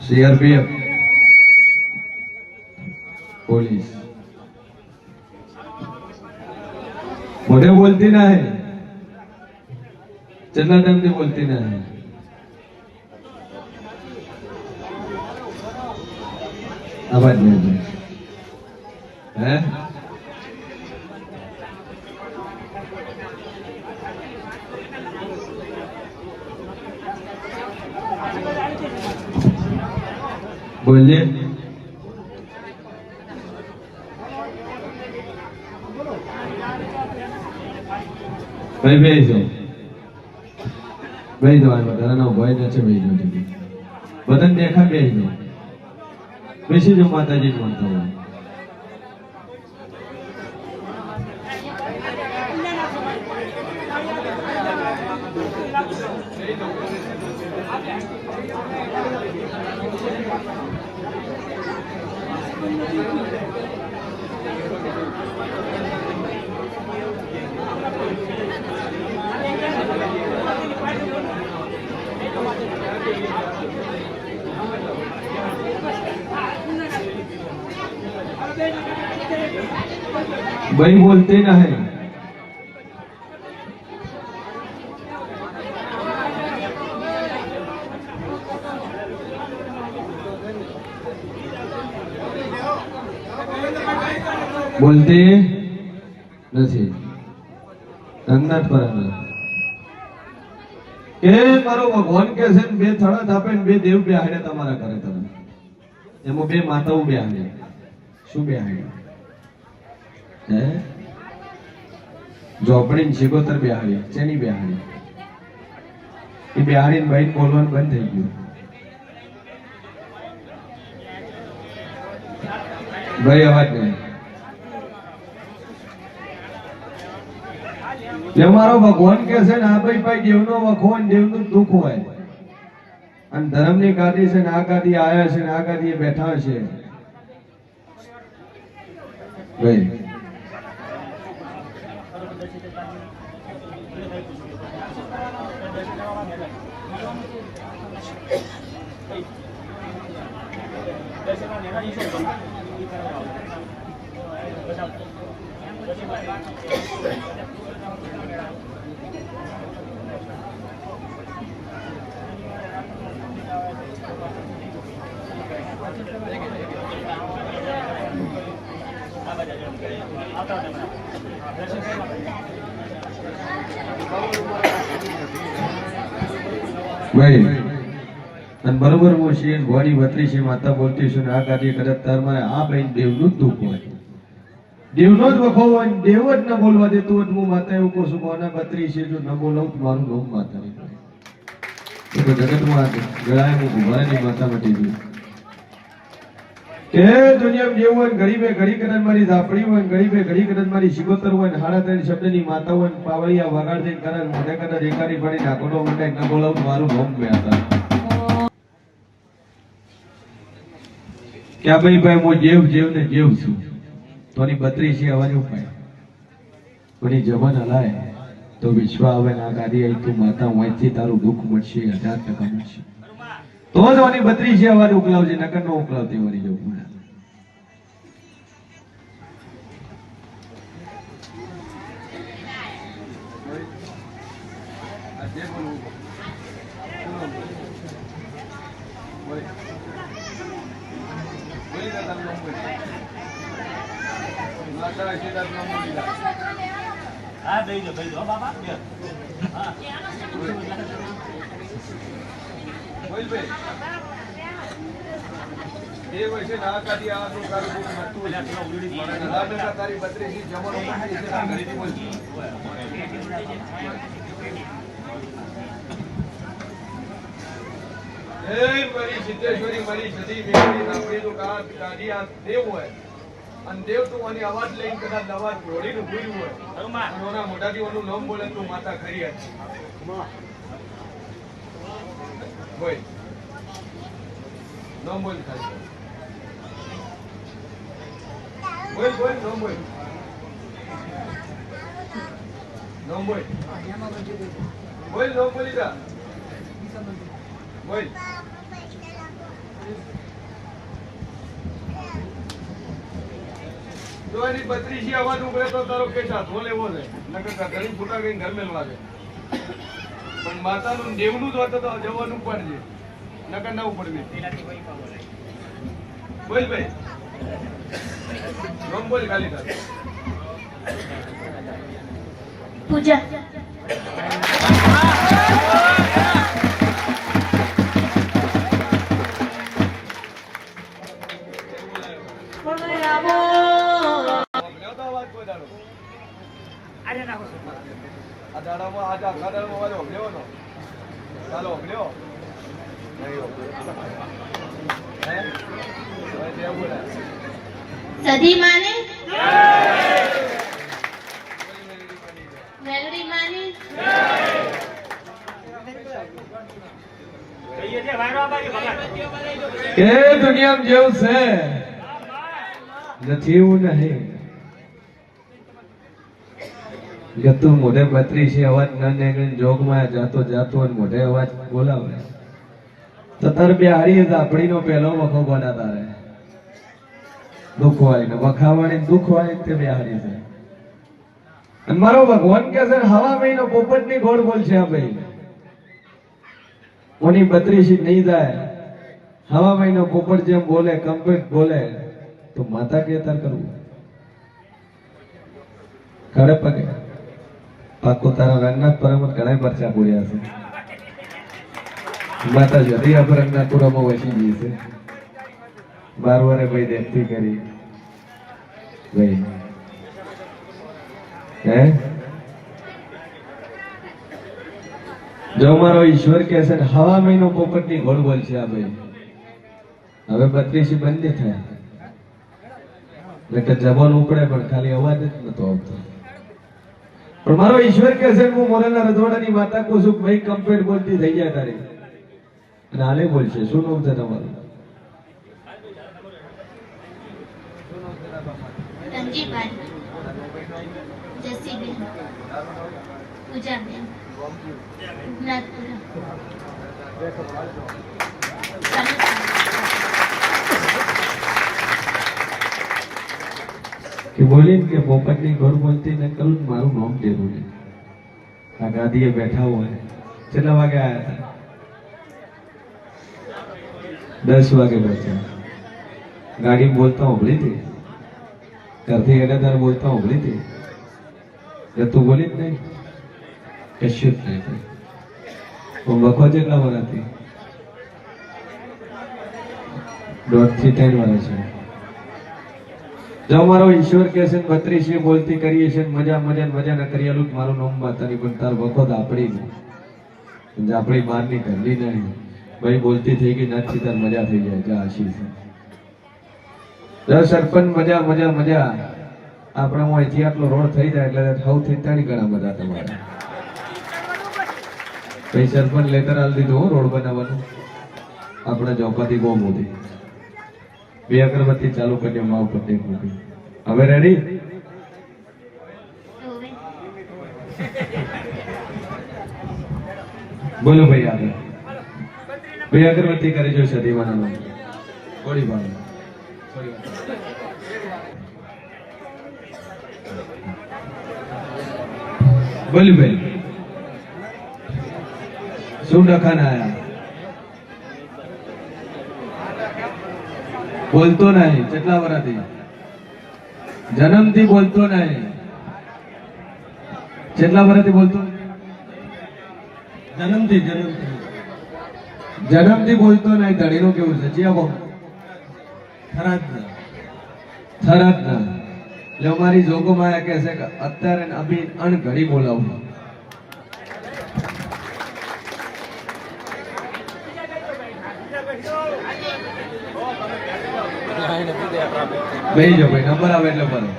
CRPF police मोटे बोलती ना है चलना टाइम से बोलती ना है आवाज नहीं है बोलिए भाई भेज दो बता ना भाई नीचे भेज दो बटन देखा भेज दो वैसे जो माता जी मानता हूँ भाई बोलते ना है बोलते नहीं रंगनाथ पर के मारो भगवान के से बे थड़ा थापे बे देव बे हाड़े तमारा करे तमे एमो बे माताओ बे हाड़े શું બે હાડે હે જોપડી શિકોતર બે હાડી ચેની બે હાડી એ બે હાડીને ભાઈ બોલવાનું બંધ થઈ ગયું ભાઈ અવાજ નહીં જે મારો ભગવાન કે છે ને આ ભાઈ દેવનો વખો અને દેવનું દુઃખ હોય અને ધર્મની ગાદી છે ને આ ગાદી આયા છે ને આ ગાદીએ બેઠા છે ભાઈ ભાઈ અને બરોબર હું છીએ ભવાની વતરી છે માતા બોલતી છું આ કાર્ય કરત તાર મારે આ ભાઈ દેવનું જ દુઃખ હોય દેવનો જ વખો હોય દેવ જ ન બોલવા દેતું હોય હું માતા એવું કહું છું મોના બત્રી છે જો ન બોલાવું તો મારું નામ માતા નહીં જગતમાં ગળાએ હું ભવાની માતા મટી ગયું કે દુનિયામાં જેવું હોય ગરીબે ઘડી કદાચ મારી ઝાપડી હોય ગરીબે ઘડી કદાચ મારી શિકોતર હોય હાડા ત્રણ શબ્દની માતા હોય પાવળિયા વગાડ દઈને કદાચ મને કદાચ એકારી પડી નાખોનો મને ન બોલાવું મારું નામ ગયા હતા કે ભાઈ હું જેવ ને જેવ છું તોની બત્રી છે અવાજ ઉપાય કોની જવાન હલાય તો વિશ્વ આવે ના ગાડી આવી તું માતા વાંચી તારું દુઃખ મળશે 1000% મળશે તો જ વાની બત્રી છે અવાજ ઉકલાવજે નકર નો ઉકલાવતી વળી જવું હા દઈ દો બાબા હા બોલ ભાઈ એ વૈસે ના કાઢી આ તો કારું બુક મતું એટલે થોડા ઉડી પડે ના બેટા તારી 32 જમણ ઉડી છે ઘરેથી બોલ એ મારી સિદ્ધેશ્વરી મારી સદી મેરી આપણી તો કાઢી આ દેવ હોય અને દેવ તું આની અવાજ લઈને કદાચ અવાજ જોડીને ભૂલ્યું હોય ઓના મોઢાથી ઓનું નામ બોલે તું માતા ખરી હતી બોલ નામ બોલ ખાલી બોલ નામ બોલ નામ બોલ બોલ નામ બોલી જા બોલ જો એની બત્રીસી અવાજ ઉભરે તો તારો કેસ હાથો લેવો છે નકર ઘણી ફૂટા કઈ ઘર મેલવા છે પણ માતાનું દેવનું જ હોત તો જવાનું પડશે નકર ના ઉપડવે બોલ ભાઈ રોમ બોલ ખાલી તાર પૂજા આ દાડામાં આ આખા દાડામાં અવાજ ઓગળ્યો નો ચાલો ઓગળ્યો નહીં ઓગળ્યો હે હવે તે બોલાય સધી માને મેલડી માને કે દુનિયામાં જેવું છે નથી એવું નહીં કે તું મોઢે 32 અવાજ ન નીકળીને જોગમાં જાતો જાતો અને મોઢે અવાજ બોલાવે તો તાર બે હારી આપણીનો પહેલો વખો બના તારે દુઃખ વાળી ને વખાવાળી દુઃખ વાળી તે બે હારી છે અને મારો ભગવાન કે છે હવા મહિનો પોપટની ઘોડ બોલ છે આ ભાઈ ઓની 32 નહીં જાય હવા મહિનો પોપટ જેમ બોલે કમ્પ્લીટ બોલે તો માતા કે તાર કરવું ખડે પગે પાકો તારા રંગનાથ પરમત ઘણા પરચા બોલ્યા છે માતા જરી આ રંગનાથ પુરામાં વસી ગઈ છે 12 વારે ભાઈ દેખતી કરી ભાઈ હે જો મારો ઈશ્વર કહે છે ને હવા મહિનો પોપટની ઘોડ બોલ છે આ ભાઈ હવે 32 બંધ થયા એટલે જવાન ઉપડે પણ ખાલી અવાજ જ નતો આવતો પણ મારો ઈશ્વર કહે છે હું મોરાના રજવાડાની માતા કો છું ભાઈ કમ્પ્લીટ બોલતી થઈ જાય તારી અને હાલે બોલશે શું નામ છે તમારું રંજીબાઈ જસીબેન પૂજાબેન નાથપુરા કે બોલી કે પોપટની ઘર બોલતી ને કરું મારું નામ દેવું ને આ ગાદીએ બેઠા હોય કેટલા વાગે આવ્યા હતા 10 વાગે બેઠા ગાડી બોલતા ઉભરી હતી ઘરથી એડાદાર બોલતા ઉભરી હતી કે તું બોલી જ નહીં કશું જ નહીં હું વખો જેટલા વર્ષથી 1.5 થી 3 વર્ષ છે જો મારો ઈશ્વર કે છે 32 બોલતી કરીએ છે મજા મજા મજા ન કરેલું મારું નામ માતાની પણ તાર વખત આપણી નહીં આપણી મારની ઘરની નહીં ભાઈ બોલતી થઈ ગઈ નથી તાર મજા થઈ જાય જા આશીષ જો સરપંચ મજા મજા મજા આપણે હું અહીંથી આટલો રોડ થઈ જાય એટલે સૌથી તાણી ઘણા બધા તમારા ભાઈ સરપંચ લેટર આલી દીધું રોડ બનાવવાનું આપણે ચોપાથી બહુ મોટી 2 અગરબત્તી ચાલુ કર્યો માવ પટેલ મૂકી હવે રેડી બોલો ભાઈ આગળ 2 અગરબત્તી કરી જો સદીવાના થોડી વાર બોલી ભાઈ શું ડખાના આયા બોલતો નહીં કેટલા વર્ષથી જન્મથી બોલતો નહીં કેટલા વર્ષથી બોલતો જન્મથી બોલતો નહીં ધણીનું કેવું છે જીયા થરાદ ના એટલે અમારી જોગમાં કહે છે કે અત્યારે અભી અણઘડી બોલાવું બેહી જાઓ ભાઈ નંબર આવે એટલે ભરો